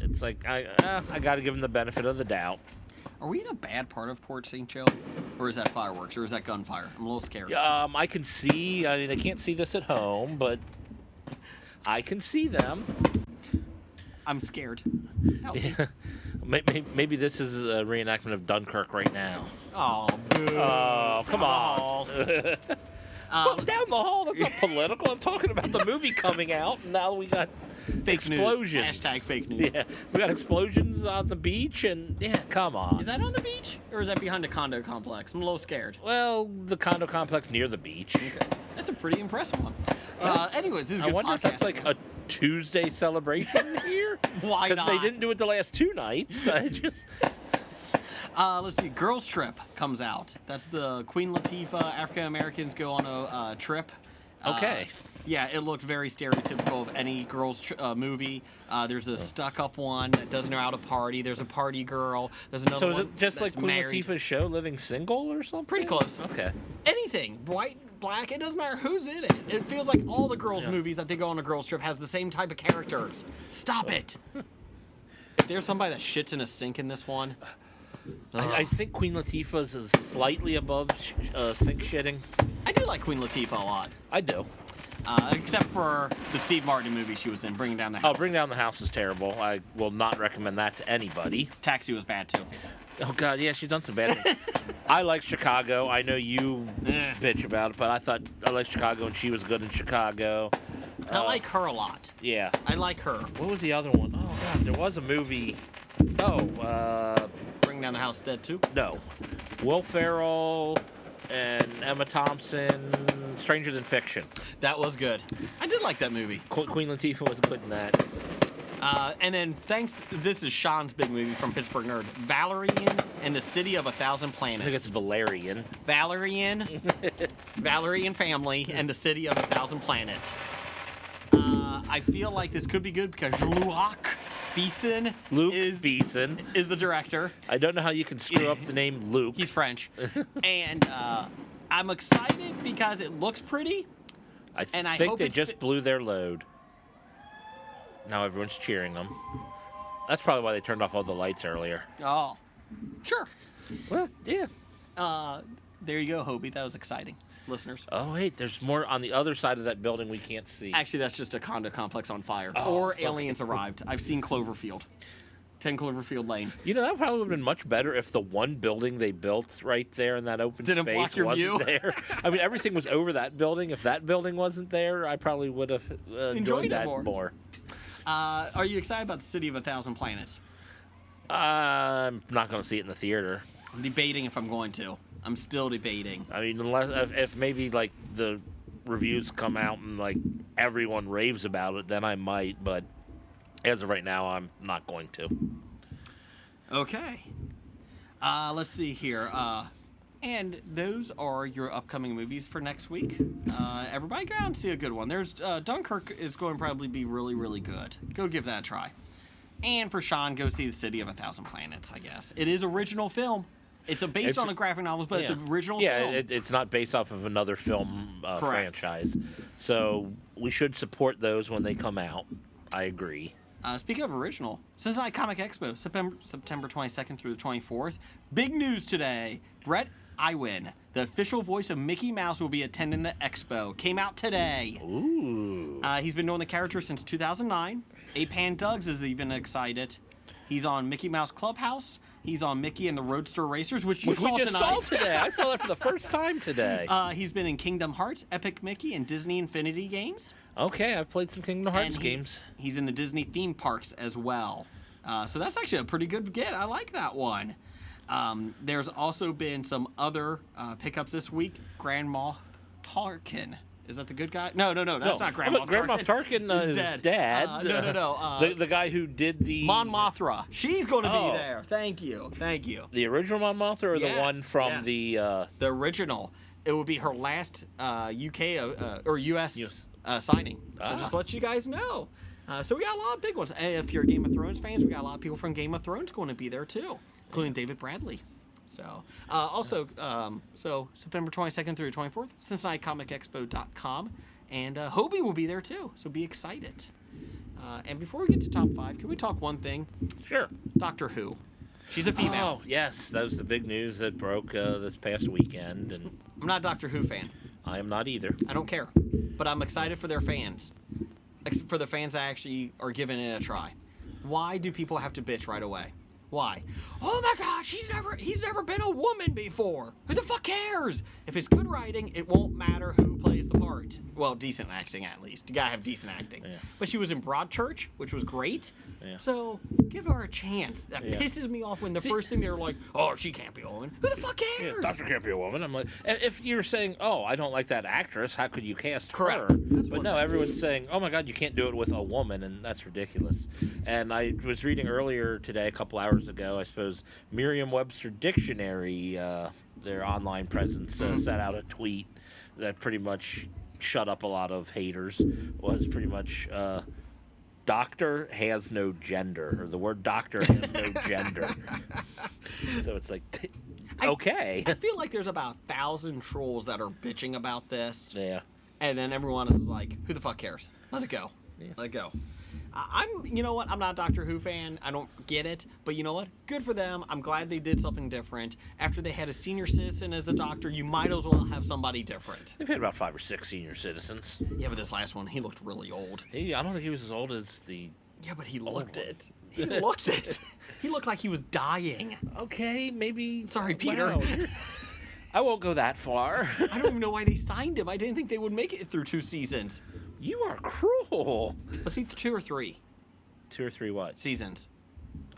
it's like I got to give him the benefit of the doubt. Are we in a bad part of Port St. Joe? Or is that fireworks? Or is that gunfire? I'm a little scared. I can see. I mean, they can't see this at home, but I can see them. I'm scared. Help me. Maybe this is a reenactment of Dunkirk right now. Oh, boo. Oh, come on. Look down the hall. That's not political. I'm talking about the movie coming out, and now we got Fake explosions. news. Hashtag fake news. Yeah, we got explosions on the beach, and come on. Is that on the beach? Or is that behind a condo complex? I'm a little scared. Well, the condo complex near the beach. Okay. That's a pretty impressive one. Anyways, this is I good wonder if that's like a Tuesday celebration here. Why Because not? they didn't do it the last 2 nights. Let's see. Girls Trip comes out. That's the Queen Latifah, African Americans go on a trip. Okay. Yeah, it looked very stereotypical of any girls movie. There's a stuck-up one that doesn't know how to party. There's a party girl. There's another So one is it just like that's Queen married. Latifah's show, Living Single or something? Pretty close. Okay. Anything, white, black, it doesn't matter who's in it. It feels like all the girls' movies that they go on a girls' trip has the same type of characters. Stop it. If there's somebody that shits in a sink in this one. I think Queen Latifah's is slightly above sink shitting. I do like Queen Latifah a lot. I do. Except for the Steve Martin movie she was in, Bringing Down the House. Oh, Bring Down the House is terrible. I will not recommend that to anybody. Taxi was bad, too. Oh, God, yeah, she's done some bad things. I like Chicago. I know you bitch about it, but I thought I liked Chicago, and she was good in Chicago. I like her a lot. Yeah. I like her. What was the other one? Oh, God, there was a movie. Bringing Down the House dead, too? No. Will Ferrell and Emma Thompson, Stranger Than Fiction. That was good. I did like that movie. Queen Latifah was good in that. And then this is Sean's big movie from Pittsburgh Nerd. Valerian and the City of 1,000 Planets. I think it's Valerian. Valerian family and the City of 1,000 Planets. I feel like this could be good because Luc Besson is the director. I don't know how you can screw up the name Luke. He's French. And I'm excited because it looks pretty. I and I think hope they it's just blew their load. Now everyone's cheering them. That's probably why they turned off all the lights earlier. Oh, sure. Well, yeah. There you go, Hobie. That was exciting, listeners. Oh, wait, there's more on the other side of that building we can't see. Actually, that's just a condo complex on fire. Oh, or okay. aliens arrived. I've seen Cloverfield. 10 Cloverfield Lane. You know, that probably would have been much better if the one building they built right there in that open Didn't space block your wasn't view? there. I mean, everything was over that building. If that building wasn't there, I probably would have enjoyed it that more. Are you excited about the City of 1,000 Planets? I'm not going to see it in the theater. I'm debating if I'm going to. I'm still debating. I mean, unless if maybe like the reviews come out and like everyone raves about it, then I might. But as of right now, I'm not going to. Okay. Let's see here. And those are your upcoming movies for next week. Everybody go out and see a good one. There's Dunkirk is going to probably be really, really good. Go give that a try. And for Sean, go see The City of 1,000 Planets, I guess. It is original film. It's based on a graphic novel, but it's an original film. Yeah, it's not based off of another film franchise. So we should support those when they come out. I agree. Speaking of original, Cincinnati Comic Expo, September 22nd through the 24th. Big news today. Brett Iwin, the official voice of Mickey Mouse, will be attending the expo. Came out today. Ooh. He's been doing the character since 2009. Apan Duggs is even excited. He's on Mickey Mouse Clubhouse. He's on Mickey and the Roadster Racers, which you saw we just tonight. saw today. I saw that for the first time today. He's been in Kingdom Hearts, Epic Mickey, and Disney Infinity games. Okay, I've played some Kingdom Hearts And games. He's in the Disney theme parks as well. So that's actually a pretty good get. I like that one. There's also been some other pickups this week. Grand Moff Tarkin. Is that the good guy? No. That's not Grand Moff Tarkin. Grand Moff Tarkin is dead. dad. No. The guy who did the Mon Mothra. She's going to Oh. be there. Thank you. The original Mon Mothra or Yes, the one from yes. the The original. It would be her last UK or US signing. So just to let you guys know. So we got a lot of big ones. And if you're Game of Thrones fans, we got a lot of people from Game of Thrones going to be there too, including David Bradley. So so September 22nd through 24th, CincinnatiComicExpo.com, and HOBI will be there too. So be excited. And before we get to top 5, can we talk one thing? Sure. Doctor Who. She's a female. Oh, yes. That was the big news that broke this past weekend. And I'm not a Doctor Who fan. I am not either. I don't care. But I'm excited for their fans. For the fans that actually are giving it a try. Why do people have to bitch right away? Why? Oh my gosh, he's never been a woman before. Who the fuck cares? If it's good writing, it won't matter who plays the part. Well, decent acting at least. You gotta have decent acting. Yeah. But she was in Broadchurch, which was great. Yeah. So give her a chance. That pisses me off when the first thing they're like, oh, she can't be a woman. Who the fuck cares? Yeah, Doctor can't be a woman. I'm like, if you're saying, oh, I don't like that actress, how could you cast Correct. her? That's But one no, thing. everyone's saying, oh my God, you can't do it with a woman, and that's ridiculous. And I was reading earlier today, a couple hours ago, I suppose, Merriam-Webster Dictionary, their online presence, sent out a tweet that pretty much shut up a lot of haters. Was pretty much doctor has no gender, or the word doctor has no gender. So it's like, okay. I feel like there's about 1,000 trolls that are bitching about this. Yeah. And then everyone is like, who the fuck cares? Let it go. Yeah. Let it go. You know what? I'm not a Doctor Who fan. I don't get it. But you know what? Good for them. I'm glad they did something different. After they had a senior citizen as the Doctor, you might as well have somebody different. They've had about 5 or 6 senior citizens. Yeah, but this last one, he looked really old. I don't think he was as old as the... Yeah, but he looked it. He looked it. He looked like he was dying. Okay, maybe... Sorry, Peter. Wow, I won't go that far. I don't even know why they signed him. I didn't think they would make it through 2 seasons. You are cruel. Let's see, 2 or 3 2 or 3 what? seasons.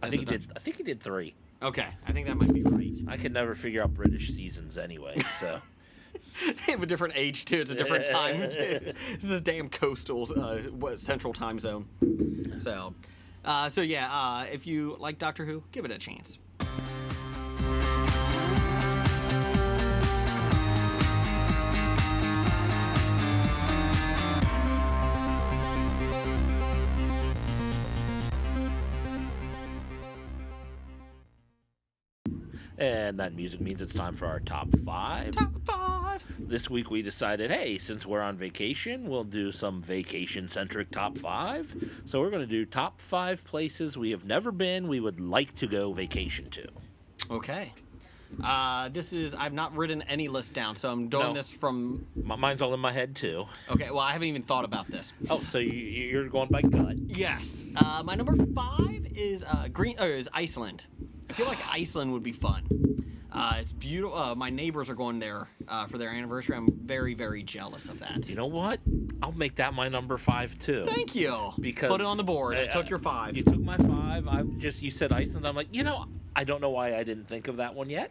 I think he did 3. Okay, I think that might be right. I could never figure out British seasons anyway, so... They have a different age too. It's a different time. This is damn coastal central time zone. So yeah. If you like Doctor Who, give it a chance. And that music means it's time for our top 5. Top 5. This week we decided, hey, since we're on vacation, we'll do some vacation-centric top 5. So we're going to do top 5 places we have never been, we would like to go vacation to. Okay. I've not written any list down, so I'm doing this from... Mine's all in my head, too. Okay, well, I haven't even thought about this. Oh, so you're going by gut. Yes. My number 5 is is Iceland. I feel like Iceland would be fun. It's beautiful. My neighbors are going there for their anniversary. I'm very, very jealous of that. You know what? I'll make that my number 5 too. Thank you. Because put it on the board. I took your 5. You took my 5. You said Iceland. I'm like, I don't know why I didn't think of that one yet.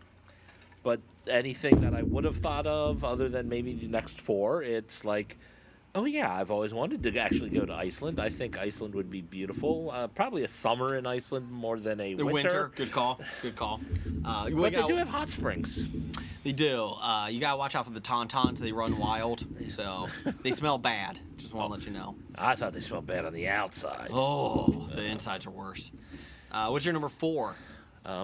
But anything that I would have thought of, other than maybe the next 4, it's like, oh yeah, I've always wanted to actually go to Iceland. I think Iceland would be beautiful. Probably a summer in Iceland more than a winter. Good call. Good call. But they do have hot springs. They do. You gotta watch out for the tauntauns. They run wild, so they smell bad. Just want to let you know. I thought they smelled bad on the outside. Oh, the insides are worse. What's your number 4?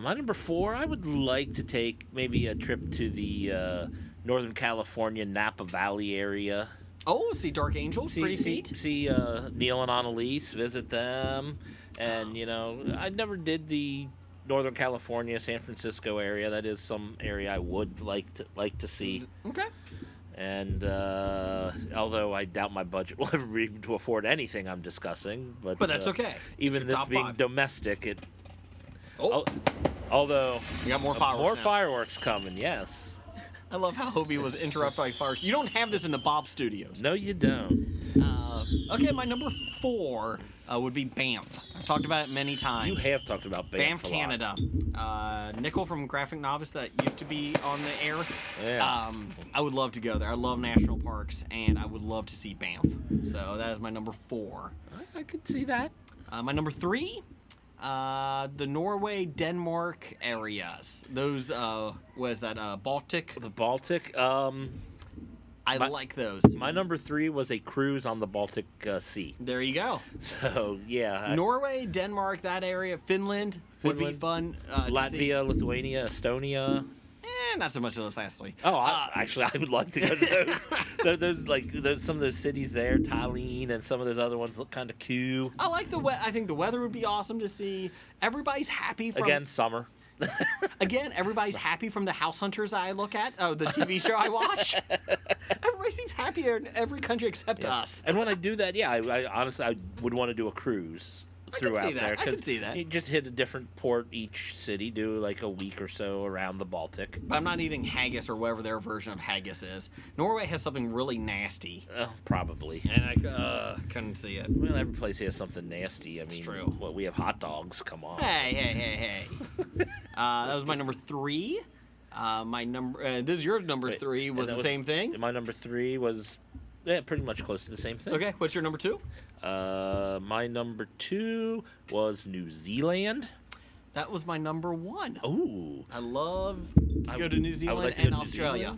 My number 4, I would like to take maybe a trip to the Northern California Napa Valley area. Oh, see Dark Angels, pretty feet. See Neil and Annalise, visit them. And, I never did the Northern California, San Francisco area. That is some area I would like to see. Okay. And although I doubt my budget will ever be able to afford anything I'm discussing. But that's okay. Even this being 5. domestic, Oh. Although... We got more fireworks More now. fireworks coming, yes. I love how HOBI was interrupted by fireworks. You don't have this in the Bob Studios. No, you don't. Okay, my number 4 would be Banff. I've talked about it many times. You have talked about Banff, Banff a lot. Canada. Nickel from Graphic Novice that used to be on the air. Yeah. I would love to go there. I love national parks, and I would love to see Banff. So that is my number 4. I could see that. My number 3, the Norway, Denmark areas. Those, Baltic? The Baltic. I like those. My number 3 was a cruise on the Baltic Sea. There you go. So, yeah. Norway, Denmark, that area, Finland would be fun. Latvia, Lithuania, Estonia. Not so much of those last three. Oh, actually, I would like to go to those. Some of those cities there, Tallinn, and some of those other ones look kind of cool. I like I think the weather would be awesome to see. Everybody's happy from Again, summer. Again, everybody's happy from the House Hunters I look at. Oh, the TV show I watch. Everybody seems happier in every country except us. And when I do that, yeah, I honestly I would want to do a cruise throughout there. I can see that. You just hit a different port each city, do like a week or so around the Baltic. But I'm not eating haggis or whatever their version of haggis is. Norway has something really nasty. Probably. And I couldn't see it. Well, every place has something nasty. I mean, true. Well, we have hot dogs. Come on. Hey. That was my number 3. This is your number 3 was the same thing? My number 3 was pretty much close to the same thing. Okay, what's your number 2? My number 2 was New Zealand. That was my number 1. Ooh. I love to go to New Zealand and Australia.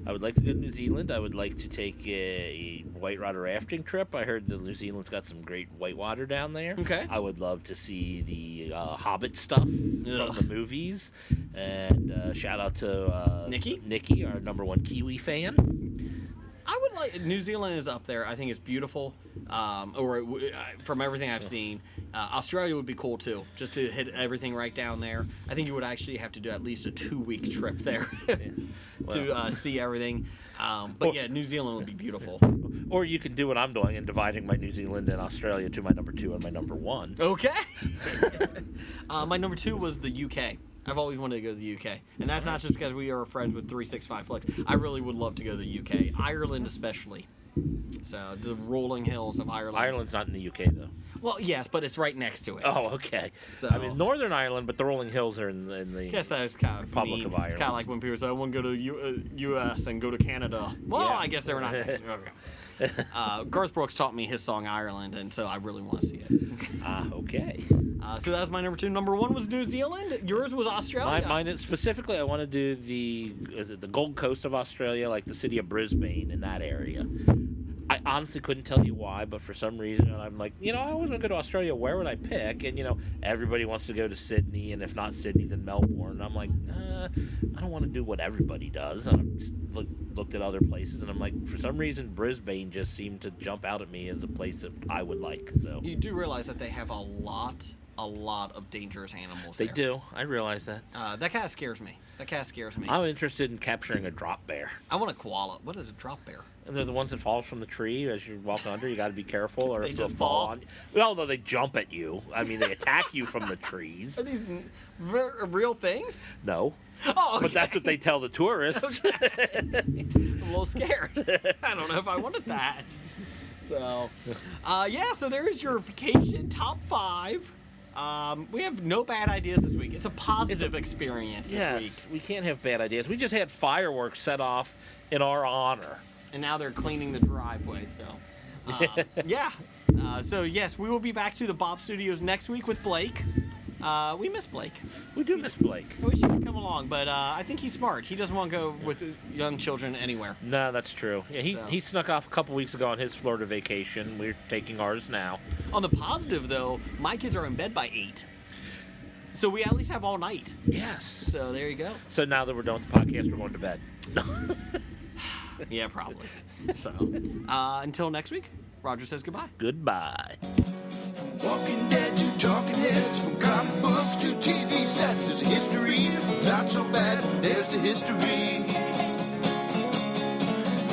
I would like to go to New Zealand. I would like to take a whitewater rafting trip. I heard that New Zealand's got some great whitewater down there. Okay. I would love to see the Hobbit stuff from the movies. And shout out to Nikki, our number 1 Kiwi fan. I would like New Zealand is up there. I think it's beautiful. From everything I've seen, Australia would be cool too. Just to hit everything right down there. I think you would actually have to do at least a 2-week trip there to see everything. But New Zealand would be beautiful. Or you can do what I'm doing and dividing my New Zealand and Australia to my number 2 and my number 1. Okay. My number 2 was the UK. I've always wanted to go to the UK. And that's not just because we are friends with 365 Flex. I really would love to go to the UK. Ireland especially. So, the rolling hills of Ireland. Ireland's not in the UK, though. Well, yes, but it's right next to it. Oh, okay. So, I mean, Northern Ireland, but the rolling hills are in the I guess that's kind of Republic of Ireland. It's kind of like when people say, I want to go to U.S. and go to Canada. Well, Yeah. I guess they're not next to it. Okay. Garth Brooks taught me his song Ireland, and so I really want to see it. Okay. So that was my number 2. Number 1 was New Zealand. Yours was Australia. Mine specifically, I want to do the Gold Coast of Australia, like the city of Brisbane in that area. I honestly couldn't tell you why, but for some reason, I'm like, I always want to go to Australia. Where would I pick? And, everybody wants to go to Sydney, and if not Sydney, then Melbourne. I'm like, I don't want to do what everybody does. And I just looked at other places, and I'm like, for some reason, Brisbane just seemed to jump out at me as a place that I would like. So you do realize that they have a lot of dangerous animals They there. do. I realize that. That kind of scares me. I'm interested in capturing a drop bear. I want a koala. What is a drop bear? And they're the ones that fall from the tree as you walk under. You got to be careful, or They if they'll just fall fall? on you. Well, no, they jump at you. I mean, they attack you from the trees. Are these real things? No, Oh, okay. but that's what they tell the tourists. I'm a little scared. I don't know if I wanted that. So, so there's your vacation top 5. We have no bad ideas this week. It's a positive experience this week. We can't have bad ideas. We just had fireworks set off in our honor. And now they're cleaning the driveway, so. So, yes, we will be back to the Bob Studios next week with Blake. We miss Blake. We do miss Blake. I wish he would come along, but I think he's smart. He doesn't want to go with young children anywhere. No, that's true. Yeah, he snuck off a couple weeks ago on his Florida vacation. We're taking ours now. On the positive, though, my kids are in bed by 8. So we at least have all night. Yes. So there you go. So now that we're done with the podcast, we're going to bed. Yeah, probably. So until next week, Roger says goodbye. Goodbye. From Walking Dead to Talking Heads, from comic books to TV sets, there's a history of not so bad. There's the history.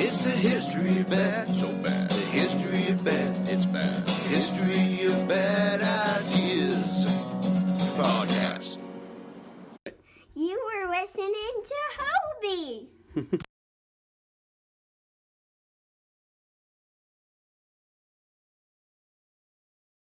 It's the history of bad, so bad. The history of bad, it's bad. The history of bad ideas. Podcast. You were listening to HOBI.